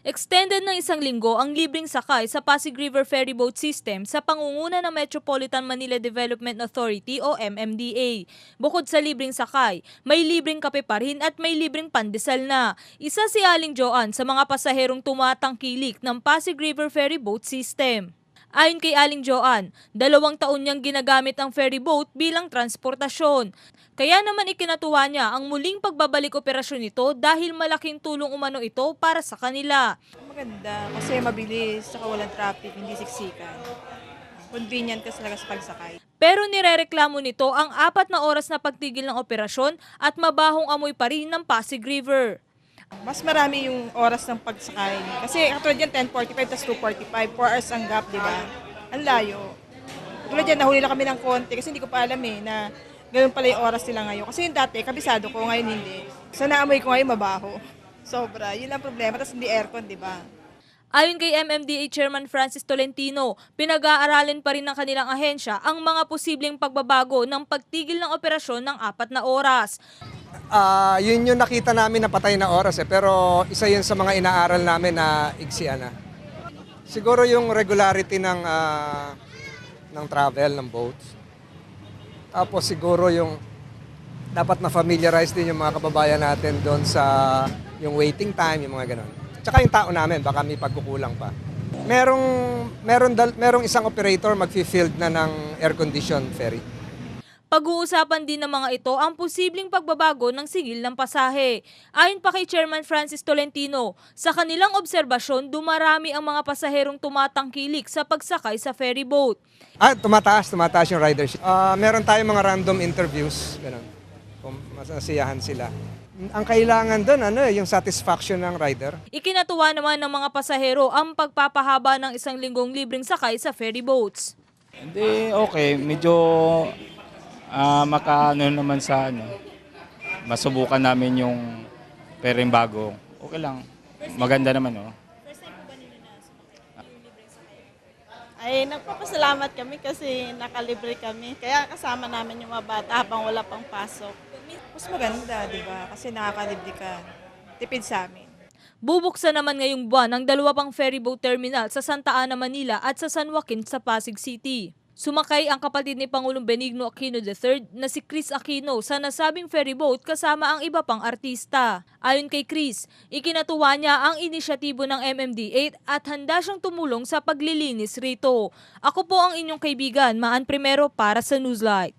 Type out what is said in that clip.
Extended ng 1 linggo ang libreng sakay sa Pasig River Ferryboat System sa pangunguna ng Metropolitan Manila Development Authority o MMDA. Bukod sa libreng sakay, may libreng kape pa rin at may libreng pandesal na. Isa si Aling Joanne sa mga pasaherong tumatangkilik ng Pasig River Ferryboat System. Ayon kay Aling Joanne, 2 taon niyang ginagamit ang ferryboat bilang transportasyon. Kaya naman ikinatuwa niya ang muling pagbabalik operasyon nito dahil malaking tulong umano ito para sa kanila. Maganda kasi mabilis, saka walang traffic, hindi siksikan. Convenient kasi talaga sa pagsakay. Pero nirereklamo nito ang 4 na oras na pagtigil ng operasyon at mabahong amoy pa rin ng Pasig River. Mas marami yung oras ng pagsakay. Kasi katulad yan, 10:45 tas 2:45, 4 hours ang gap, di ba? Ang layo. Tulad yan, nahuli lang kami ng konti kasi hindi ko pa alam na ganoon pala yung oras nila ngayon. Kasi yung dati, kabisado ko, ngayon hindi. Sa naamoy ko ngayon, mabaho. Sobra. Yun ang problema. Tapos hindi aircon, di ba? Ayon kay MMDA Chairman Francis Tolentino, pinag-aaralin pa rin ng kanilang ahensya ang mga posibleng pagbabago ng pagtigil ng operasyon ng 4 na oras. Yun yung nakita namin na patay na oras pero isa yun sa mga inaaral namin na igsian na. Siguro yung regularity ng travel ng boats. Tapos siguro yung dapat na-familiarize din yung mga kababayan natin doon sa yung waiting time, yung mga ganon. Tsaka yung tao namin, baka may pagkukulang pa. Merong isang operator magfi-field na ng air-conditioned ferry. Pag-uusapan din ng mga ito ang posibleng pagbabago ng singil ng pasahe. Ayon pa kay Chairman Francis Tolentino, sa kanilang obserbasyon, dumarami ang mga pasaherong tumatangkilik sa pagsakay sa ferry boat. Tumataas yung ridership. Meron tayong mga random interviews, ganun. Kung masasiyahan sila. Ang kailangan doon, yung satisfaction ng rider. Ikinatuwa naman ng mga pasahero ang pagpapahaba ng 1 linggong libreng sakay sa ferry boats. Hindi, okay. Medyo makaano naman sa masubukan namin yung pereng bago. Okay lang. Maganda naman, oh. Ay, nagpapasalamat kami kasi nakalibre kami. Kaya kasama namin yung mga bata habang wala pang pasok. Mas maganda, di ba? Kasi nakakalibre ka. Tipid sa amin. Bubuksan naman ngayong buwan ang 2 pang ferryboat terminal sa Santa Ana, Manila at sa San Joaquin sa Pasig City. Sumakay ang kapatid ni Pangulong Benigno Aquino III na si Chris Aquino sa nasabing ferryboat kasama ang iba pang artista. Ayon kay Chris, ikinatuwa niya ang inisyatibo ng MMDA at handa siyang tumulong sa paglilinis rito. Ako po ang inyong kaibigan, Maan Primero para sa Newslight.